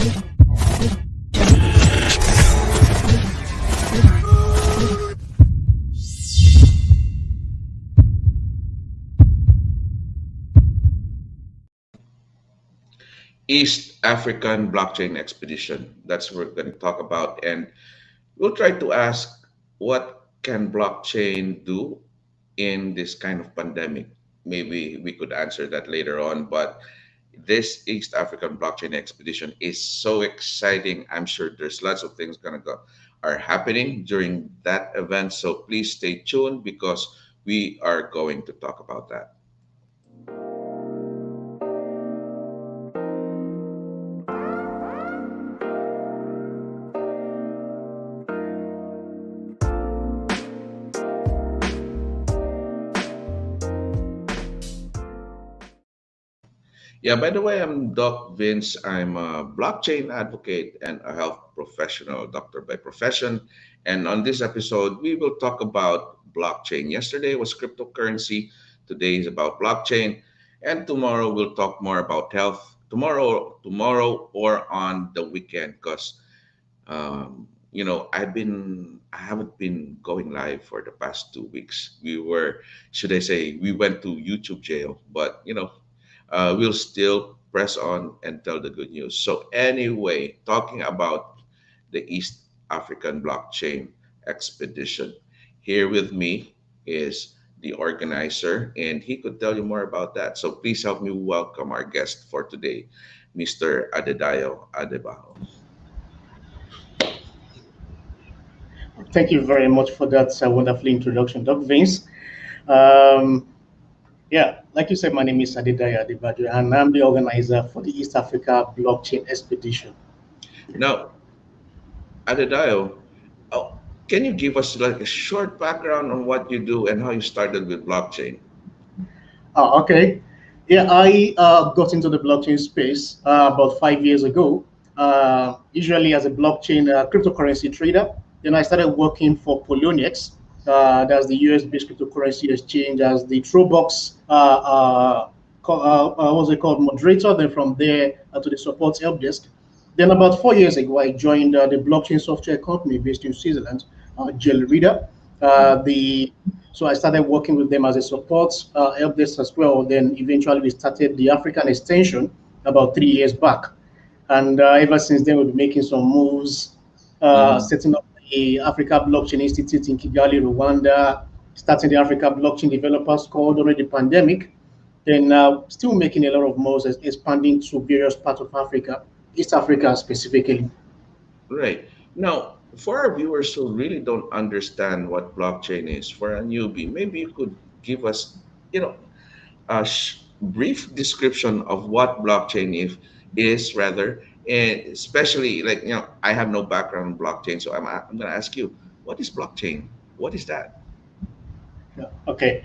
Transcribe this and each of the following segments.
East African blockchain expedition. That's what we're going to talk about, and we'll try to ask what can blockchain do in this kind of pandemic. Maybe we could answer that later on, but this East African blockchain expedition is so exciting. I'm sure there's lots of things gonna go are happening during that event. So please stay tuned because we are going to talk about that. Yeah, by the way, I'm Doc Vince. I'm a blockchain advocate and a health professional, doctor by profession. And on this episode, we will talk about blockchain. Yesterday was cryptocurrency, today is about blockchain, and tomorrow we'll talk more about health. Tomorrow or on the weekend, because I haven't been going live for the past 2 weeks. Should I say, we went to YouTube jail, but we'll still press on and tell the good news. So anyway, talking about the East African blockchain expedition, here with me is the organizer, and he could tell you more about that. So please help me welcome our guest for today, Mr. Adedayo Adebajo. Thank you very much for that wonderful introduction, Dr. Vince. Um, yeah, like you said, my name is Adedayo Adebajo, and I'm the organizer for the East Africa Blockchain Expedition. Now, Adedayo, oh, can you give us like a short background on what you do and how you started with blockchain? Okay. Yeah, I got into the blockchain space about 5 years ago, usually as a blockchain cryptocurrency trader. Then I started working for Poloniex, that's the US-based cryptocurrency exchange, as the Trobox, what's it called, moderator. Then from there to the support help desk. Then about 4 years ago, I joined the blockchain software company based in Switzerland, Jelurida. The So I started working with them as a support help desk as well. Then eventually we started the African extension about 3 years back, and ever since then we've been making some moves, Mhm. setting up the Africa Blockchain Institute in Kigali, Rwanda, starting the Africa Blockchain Developers Call during the pandemic, then still making a lot of moves, expanding to various parts of Africa, East Africa specifically. Right. Now, for our viewers who really don't understand what blockchain is, for a newbie, maybe you could give us, you know, a brief description of what blockchain is rather, and especially like, I have no background in blockchain, so I'm going to ask you, what is blockchain? What is that? Yeah. Okay.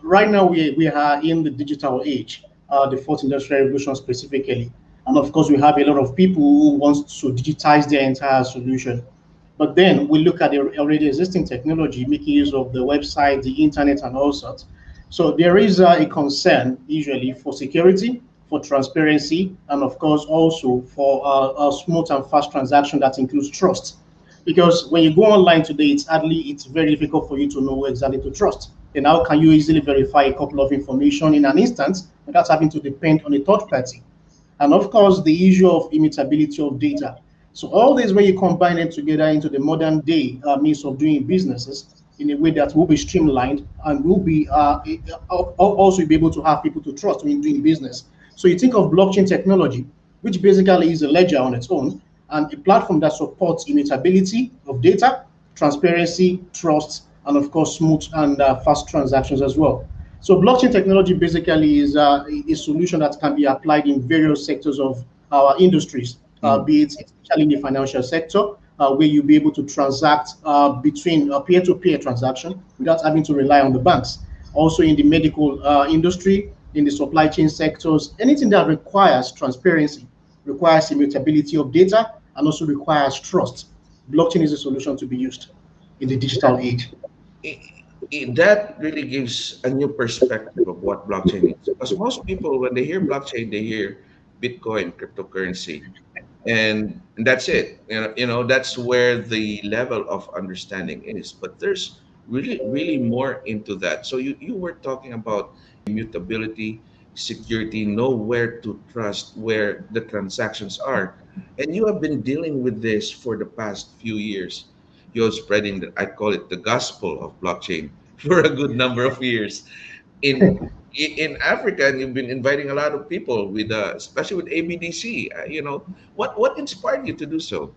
Right now, we are in the digital age, the fourth industrial revolution specifically. And of course, we have a lot of people who want to digitize their entire solution. But then we look at the already existing technology, making use of the website, the internet, and all sorts. So there is a concern usually for security, for transparency, and of course also for a smooth and fast transaction that includes trust. Because when you go online today, it's very difficult for you to know who exactly to trust. And how can you easily verify a couple of information in an instance without having to depend on a third party? And of course, the issue of immutability of data. So all this, when you combine them together into the modern day means of doing businesses in a way that will be streamlined and will be also be able to have people to trust when doing business. So you think of blockchain technology, which basically is a ledger on its own and a platform that supports immutability of data, transparency, trust, and of course, smooth and fast transactions as well. So blockchain technology basically is a solution that can be applied in various sectors of our industries, Mm. be it especially in the financial sector, where you'll be able to transact between a peer-to-peer transaction without having to rely on the banks. Also in the medical industry, in the supply chain sectors, anything that requires transparency, requires immutability of data, and also requires trust. Blockchain is a solution to be used in the digital age. That really gives a new perspective of what blockchain is. Because most people, when they hear blockchain, they hear Bitcoin, cryptocurrency. and that's it. That's where the level of understanding is. But there's really more into that. So you were talking about immutability, security, know where to trust where the transactions are, and you have been dealing with this for the past few years. You're spreading the, I call it, the gospel of blockchain for a good number of years in in Africa, and you've been inviting a lot of people with, especially with ABDC. What inspired you to do so?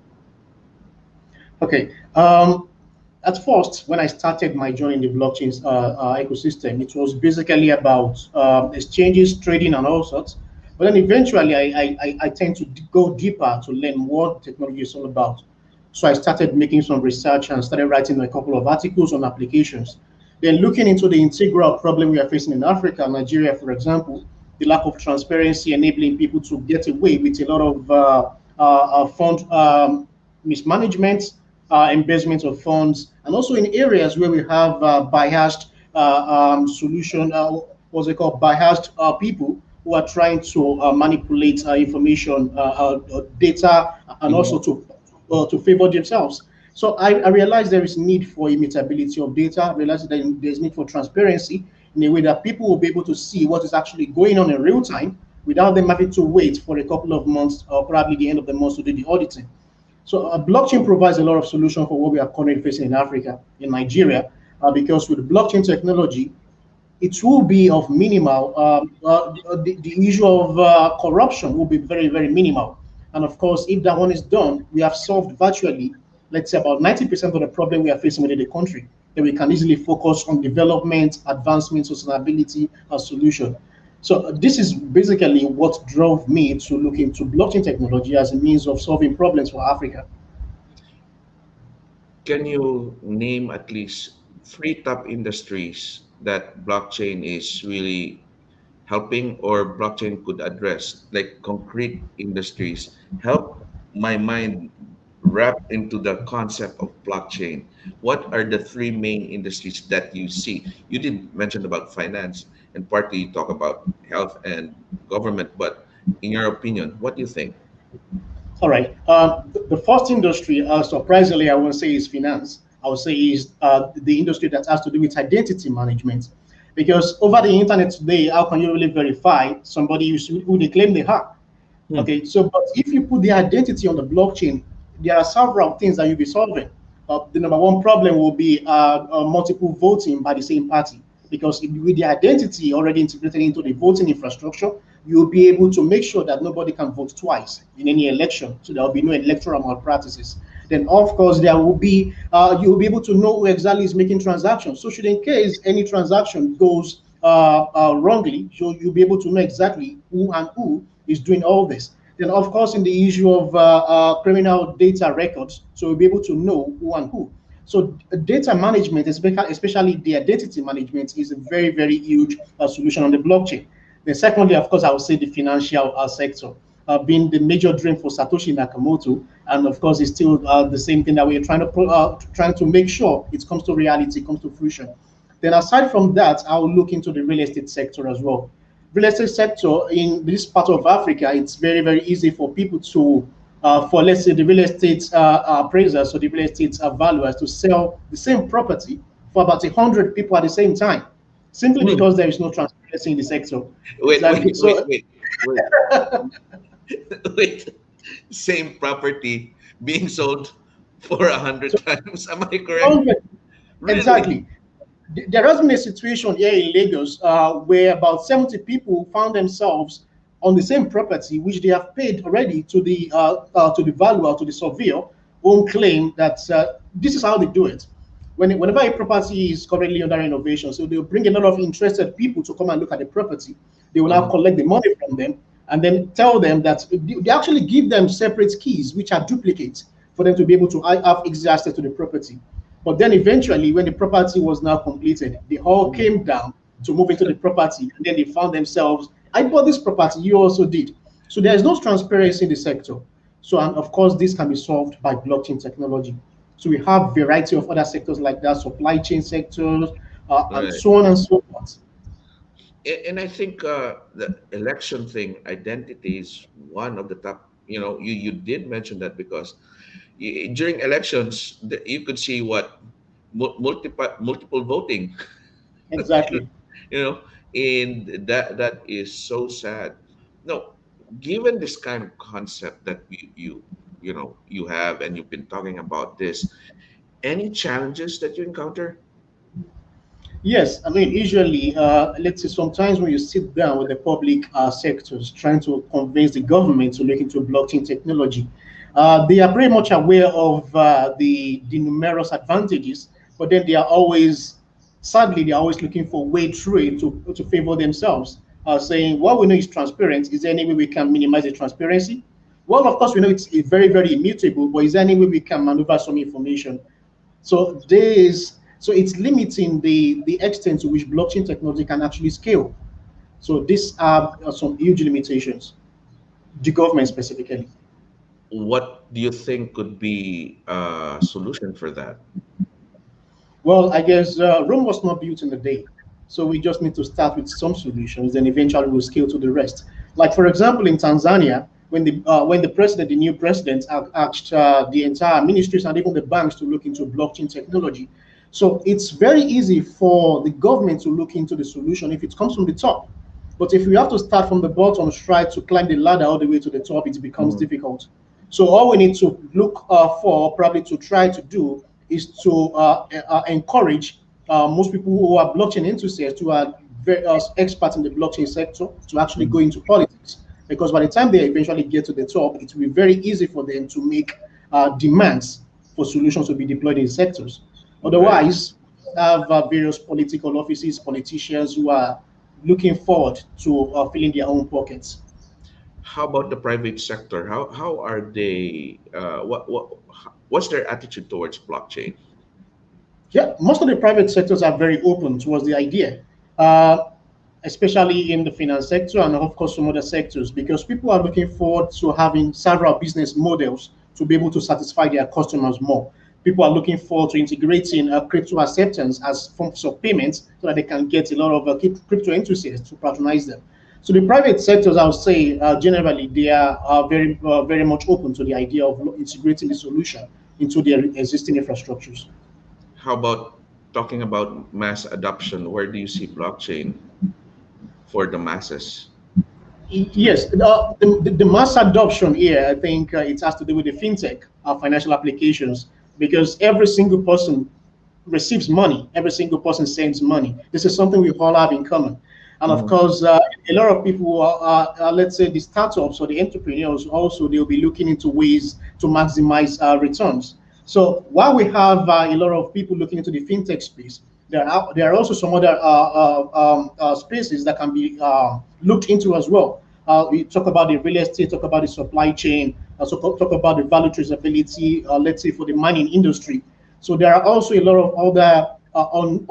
Okay. At first, when I started my journey in the blockchain ecosystem, it was basically about exchanges, trading, and all sorts. But then eventually, I tend to go deeper to learn what technology is all about. So I started making some research and started writing a couple of articles on applications. Then looking into the integral problem we are facing in Africa, Nigeria, for example, the lack of transparency enabling people to get away with a lot of fund mismanagement, investment of funds, and also in areas where we have biased solution, what's it called, biased people who are trying to manipulate information, data, and also Mhm. to favor themselves. So I realized there is need for immutability of data. I realized that there's need for transparency in a way that people will be able to see what is actually going on in real time without them having to wait for a couple of months or probably the end of the month to do the auditing. So blockchain provides a lot of solution for what we are currently facing in Africa, in Nigeria, because with blockchain technology, it will be of minimal. The issue of corruption will be very, very minimal. And of course, if that one is done, we have solved virtually, let's say, about 90% of the problem we are facing within the country. Then we can easily focus on development, advancement, sustainability, and solution. So this is basically what drove me to look into blockchain technology as a means of solving problems for Africa. Can you name at least three top industries that blockchain is really helping, or blockchain could address, like concrete industries? Help my mind wrap into the concept of blockchain. What are the three main industries that you see? You did mention about finance, and partly you talk about health and government, but in your opinion, what do you think? All right. The first industry, surprisingly, I won't say is finance. I would say is the industry that has to do with identity management. Because over the internet today, how can you really verify somebody who they claim they are? Hmm. Okay, so but if you put the identity on the blockchain, there are several things that you'll be solving. The number one problem will be multiple voting by the same party, because with the identity already integrated into the voting infrastructure, you'll be able to make sure that nobody can vote twice in any election, so there will be no electoral malpractices. Then, of course, there will be you'll be able to know who exactly is making transactions. So, should in case any transaction goes wrongly, so you'll be able to know exactly who and who is doing all this. Then, of course, in the issue of criminal data records, so we'll be able to know who and who. So data management, especially the identity management, is a very, very huge solution on the blockchain. Then secondly, of course, I would say the financial sector, being the major dream for Satoshi Nakamoto, and of course, it's still the same thing that we're trying to make sure it comes to reality, comes to fruition. Then aside from that, I'll look into the real estate sector as well. Real estate sector in this part of Africa, it's very, very easy for people to, for let's say the real estate appraisers or the real estate valuers to sell the same property for about 100 people at the same time, simply Hmm. because there is no transparency in the sector. Wait, Exactly. wait, wait, So wait, wait, wait. Same property being sold for 100 times. Am I correct? 100, Really? exactly. There has been a situation here in Lagos where about 70 people found themselves on the same property, which they have paid already to the valuer, to the surveyor, who claim that this is how they do it. Whenever a property is currently under renovation, so they'll bring a lot of interested people to come and look at the property. They will now Mhm. collect the money from them and then tell them that they actually give them separate keys, which are duplicates, for them to be able to have easy access to the property. But then eventually, when the property was now completed, they all Mhm. came down to move into the property, and then they found themselves, I bought this property, you also did. So there is no transparency in the sector. So, and of course, this can be solved by blockchain technology. So we have variety of other sectors like that, supply chain sectors, and Right. so on and so forth. And I think the election thing, identity is one of the top. you did mention that because during elections, you could see what multiple voting, Exactly. you know, and that is so sad. No, given this kind of concept that you have and you've been talking about this, any challenges that you encounter? Yes, I mean, usually, let's say sometimes when you sit down with the public sectors trying to convince the government to look into blockchain technology, they are pretty much aware of the numerous advantages, but then they are always, sadly, they are always looking for a way through it to favor themselves, saying, what we know is transparent. Is there any way we can minimize the transparency? Well, of course, we know it's very, very immutable, but is there any way we can maneuver some information? So it's limiting the extent to which blockchain technology can actually scale. So these are some huge limitations, the government specifically. What do you think could be a solution for that? Well, I guess Rome was not built in a day. So we just need to start with some solutions, then eventually we'll scale to the rest. Like for example, in Tanzania, when the president, the new president, asked the entire ministries and even the banks to look into blockchain technology. So it's very easy for the government to look into the solution if it comes from the top. But if we have to start from the bottom, try to climb the ladder all the way to the top, it becomes Mhm. difficult. So all we need to look for, probably to try to do, is to encourage most people who are blockchain enthusiasts, who are very experts in the blockchain sector, to actually go into politics. Because by the time they eventually get to the top, it will be very easy for them to make demands for solutions to be deployed in sectors. Right. Otherwise, have various political offices, politicians who are looking forward to filling their own pockets. How about the private sector? How are they? What's their attitude towards blockchain? Yeah, most of the private sectors are very open towards the idea, uh, especially in the finance sector and of course some other sectors, because people are looking forward to having several business models to be able to satisfy their customers more. People are looking forward to integrating crypto acceptance as forms of payments so that they can get a lot of crypto enthusiasts to patronize them. So the private sectors, I would say, generally, they are very much open to the idea of integrating the solution into their existing infrastructures. How about talking about mass adoption? Where do you see blockchain for the masses? Yes, the mass adoption here, I think it has to do with the fintech financial applications, because every single person receives money, every single person sends money. This is something we all have in common. And of Mhm. course, a lot of people let's say, the startups or the entrepreneurs also, they'll be looking into ways to maximize returns. So while we have a lot of people looking into the fintech space, there are also some other spaces that can be looked into as well. We talk about the real estate, talk about the supply chain, talk about the value traceability, let's say for the mining industry. So there are also a lot of other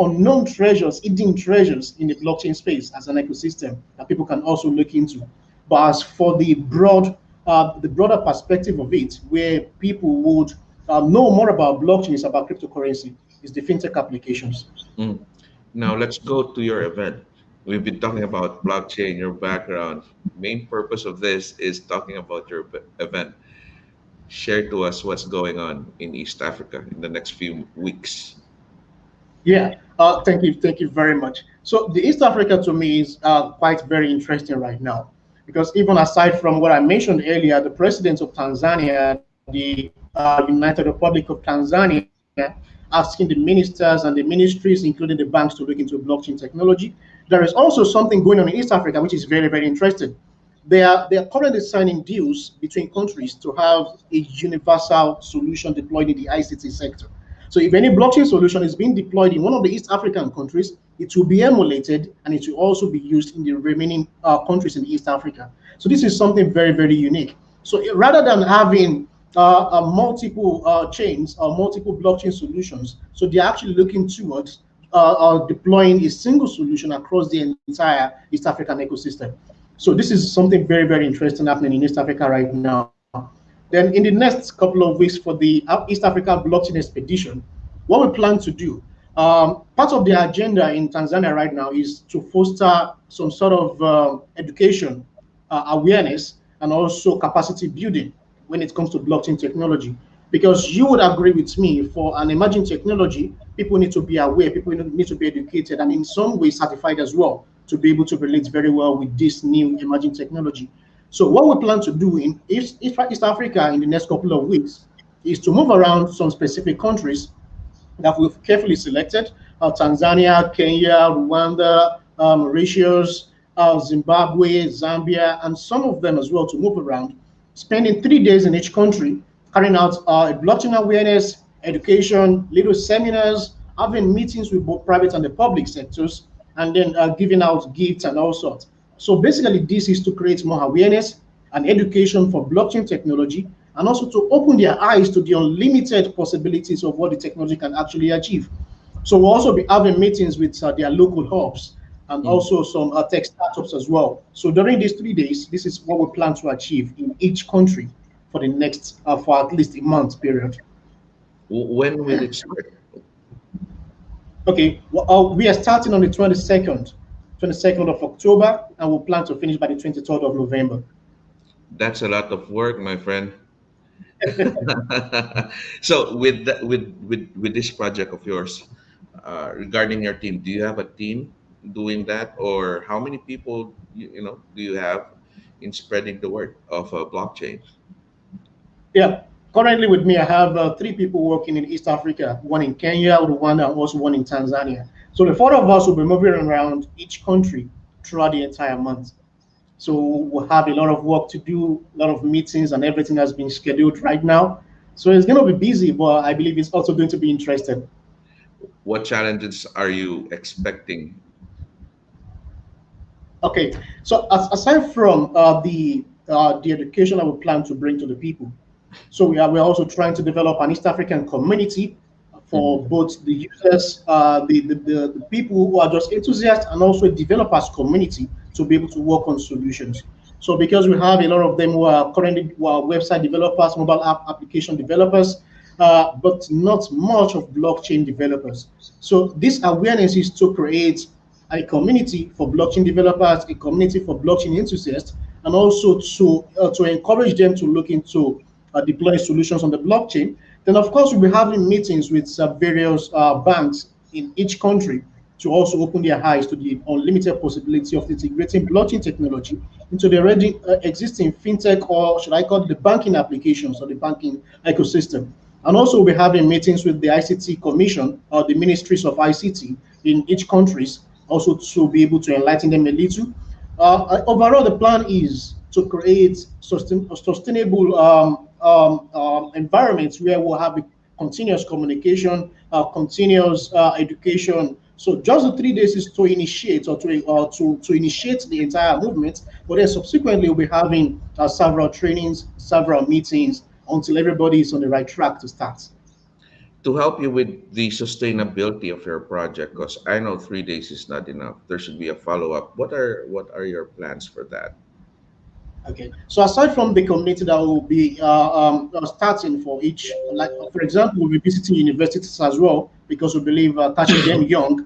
unknown treasures, hidden treasures in the blockchain space as an ecosystem that people can also look into. But as for the broader perspective of it, where people would know more about blockchain, is about cryptocurrency, is the fintech applications. Mm. Now let's go to your event. We've been talking about blockchain, your background. Main purpose of this is talking about your event. Share to us what's going on in East Africa in the next few weeks. Yeah, thank you very much. So the East Africa to me is quite very interesting right now, because even aside from what I mentioned earlier, the president of Tanzania, the United Republic of Tanzania, asking the ministers and the ministries, including the banks, to look into blockchain technology. There is also something going on in East Africa, which is very, very interesting. They are currently signing deals between countries to have a universal solution deployed in the ICT sector. So if any blockchain solution is being deployed in one of the East African countries, it will be emulated and it will also be used in the remaining countries in East Africa. So this is something very, very unique. So rather than having multiple chains or multiple blockchain solutions, so they're actually looking towards deploying a single solution across the entire East African ecosystem. So this is something very, very interesting happening in East Africa right now. Then in the next couple of weeks for the East Africa blockchain expedition, what we plan to do, part of the agenda in Tanzania right now is to foster some sort of education, awareness and also capacity building when it comes to blockchain technology. Because you would agree with me, for an emerging technology, people need to be aware, people need to be educated, and in some way certified as well to be able to relate very well with this new emerging technology. So what we plan to do in East Africa in the next couple of weeks is to move around some specific countries that we've carefully selected: Tanzania, Kenya, Rwanda, Mauritius, Zimbabwe, Zambia, and some of them as well, to move around, spending 3 days in each country, carrying out blockchain awareness, education, little seminars, having meetings with both private and the public sectors, and then giving out gifts and all sorts. So basically, this is to create more awareness and education for blockchain technology, and also to open their eyes to the unlimited possibilities of what the technology can actually achieve. So we'll also be having meetings with their local hubs and Mm. also some tech startups as well. So during these 3 days, this is what we plan to achieve in each country for the next, for at least a month period. When will it start? Okay, well, we are starting on the 22nd of October, and we'll plan to finish by the 23rd of November. That's a lot of work, my friend. So with this project of yours, regarding your team, do you have a team doing that, or how many people do you have in spreading the word of blockchain? Yeah, currently with me, I have three people working in East Africa, one in Kenya, Rwanda, and also one in Tanzania. So the four of us will be moving around each country throughout the entire month. So we'll have a lot of work to do, a lot of meetings, and everything has been scheduled right now. So it's going to be busy, but I believe it's also going to be interesting. What challenges are you expecting? Okay, so aside from the education that we plan to bring to the people, so we're also trying to develop an East African community for Mhm. both the users, the people who are just enthusiasts, and also a developers community to be able to work on solutions. So because we have a lot of them who are website developers, mobile app application developers, but not much of blockchain developers. So this awareness is to create a community for blockchain developers, a community for blockchain enthusiasts, and also to encourage them to look into deploying solutions on the blockchain. Then, of course, we'll be having meetings with various banks in each country to also open their eyes to the unlimited possibility of integrating blockchain technology into the already existing fintech, or should I call it the banking applications or the banking ecosystem. And also, we'll be having meetings with the ICT Commission or the ministries of ICT in each countries, also to be able to enlighten them a little. Overall, the plan is to create sustainable environments where we'll have a continuous communication, continuous education. So just the 3 days is to initiate, or to initiate the entire movement, but then subsequently we'll be having several trainings, several meetings until everybody is on the right track to start. To help you with the sustainability of your project, because I know 3 days is not enough. There should be a follow-up. What are your plans for that? Okay. So aside from the community that will be starting for each, like for example, we'll be visiting universities as well, because we believe catching them young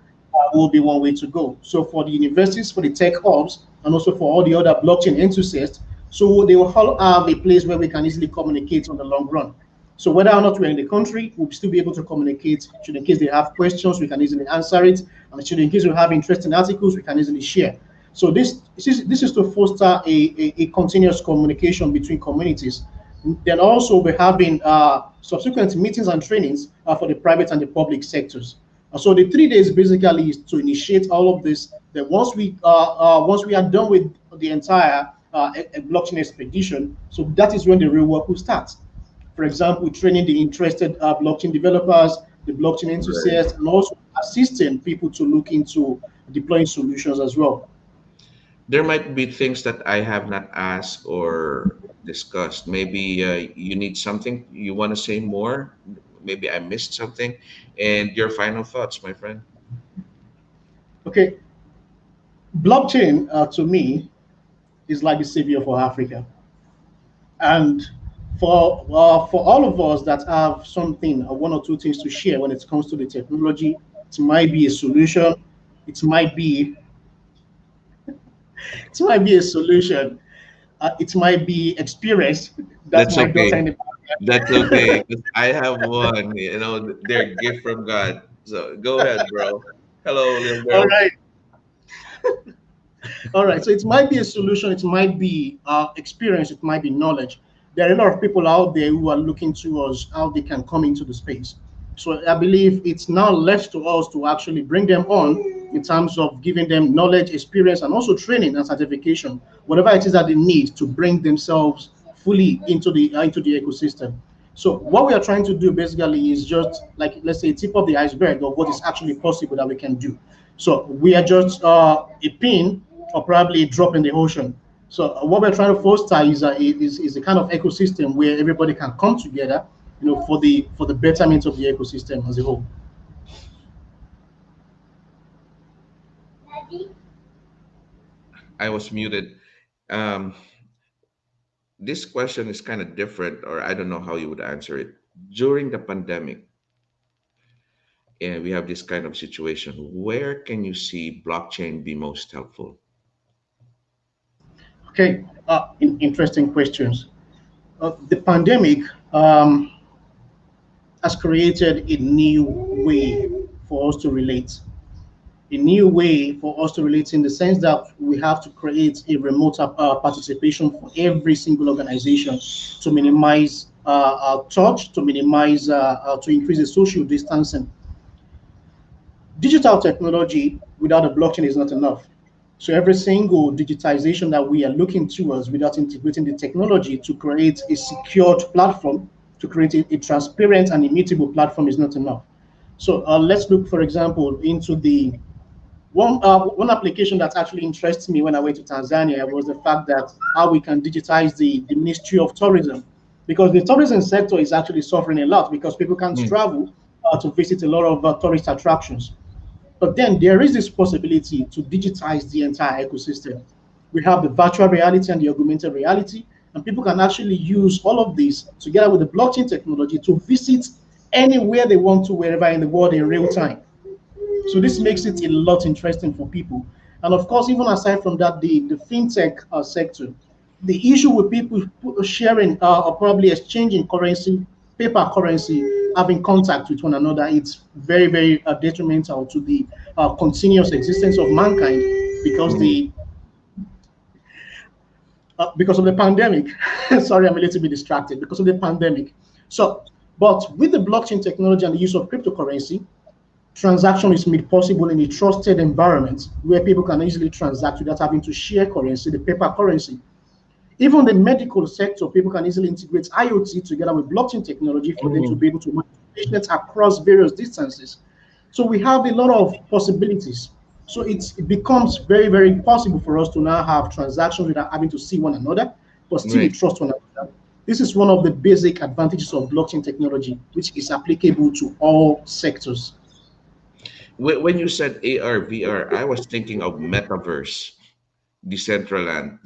will be one way to go. So for the universities, for the tech hubs, and also for all the other blockchain enthusiasts, so they will all have a place where we can easily communicate on the long run. So whether or not we're in the country, we'll still be able to communicate. Should in case they have questions, we can easily answer it. And should in case we have interesting articles, we can easily share. So this is to foster a continuous communication between communities. Then also we're having subsequent meetings and trainings for the private and the public sectors. So the 3 days basically is to initiate all of this. Then once we are done with the entire blockchain expedition, so that is when the real work will start. For example, training the interested blockchain developers, the blockchain Right. enthusiasts, and also assisting people to look into deploying solutions as well. There might be things that I have not asked or discussed. Maybe you need something, you want to say more. Maybe I missed something. And your final thoughts, my friend. Okay, blockchain to me is like the savior for Africa, and for all of us that have something, one or two things to share when it comes to the technology, it might be a solution, it might be it might be a solution. It might be experience. That's That's my daughter okay. in the That's okay. background. 'Cause I have one. They're gift from God. So go ahead, bro. Hello, little All girl. right. All right. So it might be a solution. It might be experience. It might be knowledge. There are a lot of people out there who are looking towards how they can come into the space. So I believe it's now left to us to actually bring them on in terms of giving them knowledge, experience, and also training and certification, whatever it is that they need to bring themselves fully into the ecosystem. So what we are trying to do basically is just like, let's say, tip of the iceberg of what is actually possible that we can do. So we are just a pin or probably a drop in the ocean. So what we're trying to foster is a kind of ecosystem where everybody can come together, for the betterment of the ecosystem as a whole. I was muted. Um, this question is kind of different, or I don't know how you would answer it. During the pandemic, and we have this kind of situation, where can you see blockchain be most helpful? Okay, interesting questions. The pandemic um, has created a new way for us to relate. A new way for us to relate in the sense that we have to create a remote participation for every single organization to minimize our touch, to increase the social distancing. Digital technology without a blockchain is not enough. So every single digitization that we are looking towards without integrating the technology to create a secured platform, to create a transparent and immutable platform is not enough. So let's look, for example, into the one application that actually interests me when I went to Tanzania was the fact that how we can digitize the Ministry of Tourism, because the tourism sector is actually suffering a lot because people can't Mm, travel to visit a lot of tourist attractions. But then there is this possibility to digitize the entire ecosystem. We have the virtual reality and the augmented reality, and people can actually use all of this together with the blockchain technology to visit anywhere they want to, wherever in the world in real time. So this makes it a lot interesting for people. And of course, even aside from that, the fintech sector, the issue with people sharing or probably exchanging currency, paper currency, having contact with one another, it's very, very detrimental to the continuous existence of mankind because mhm. because of the pandemic. Sorry, I'm a little bit distracted because of the pandemic. So, but with the blockchain technology and the use of cryptocurrency, transaction is made possible in a trusted environment where people can easily transact without having to share currency, the paper currency. Even the medical sector, people can easily integrate IoT together with blockchain technology for them to Mhm. be able to manage patients across various distances. So we have a lot of possibilities. So it becomes very, very possible for us to now have transactions without having to see one another, but still we Right. trust one another. This is one of the basic advantages of blockchain technology, which is applicable to all sectors. When you said AR, VR, I was thinking of metaverse, Decentraland,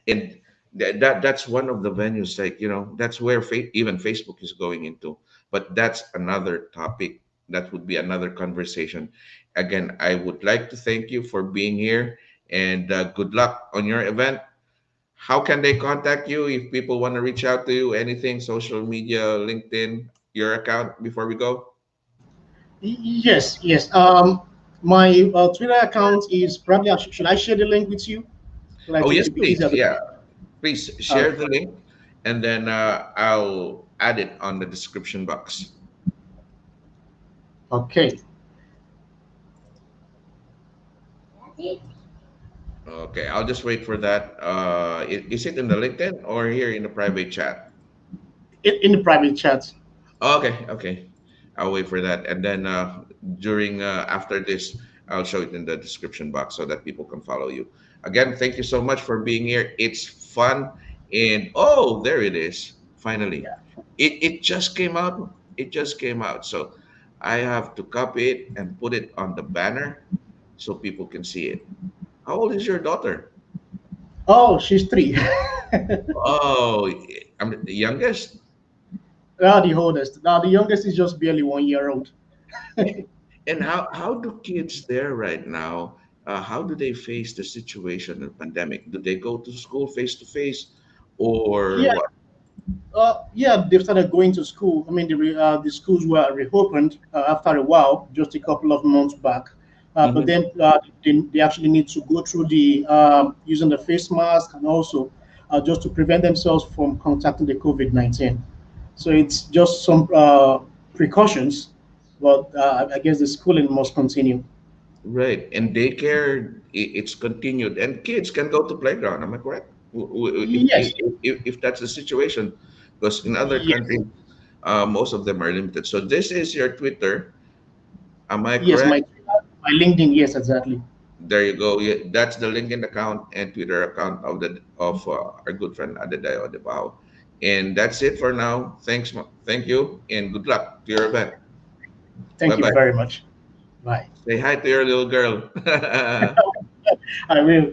and that's one of the venues. Like that's where even Facebook is going into. But that's another topic. That would be another conversation. Again, I would like to thank you for being here, and good luck on your event. How can they contact you if people want to reach out to you? Anything, social media, LinkedIn, your account before we go? Yes, yes. My Twitter account is probably. Should I share the link with you? Like Oh, it yes, to be please. easier to. Yeah. Please share Okay. the link, and then I'll add it on the description box. Okay. Okay, I'll just wait for that. Is it in the LinkedIn or here in the private chat? In the private chat. Okay, okay. I'll wait for that. And then during after this, I'll show it in the description box so that people can follow you. Again, thank you so much for being here. It's fun. And oh, there it is. Finally. It just came out. It just came out. So I have to copy it and put it on the banner so people can see it. How old is your daughter? Oh, she's three. Oh, I'm the youngest. Now the oldest. Now the youngest is just barely 1 year old. And how do kids there right now? how do they face the situation of pandemic? Do they go to school face to face, or Yeah, what? yeah, they've started going to school. I mean, the schools were reopened after a while, just a couple of months back. But Hmm. then they actually need to go through the using the face mask, and also just to prevent themselves from contacting the COVID-19. So it's just some precautions, but I guess the schooling must continue. Right, and daycare, it's continued, and kids can go to playground. Am I correct? Yes, If that's the situation, because in other yes, countries, most of them are limited. So this is your Twitter. Am I yes. correct? My LinkedIn, yes, exactly. There you go. Yeah, that's the LinkedIn account and Twitter account of our good friend Adedayo Adebajo. And that's it for now. Thank you, and good luck to your event. Bye Thank you bye. very much. Bye. Say hi to your little girl. I will.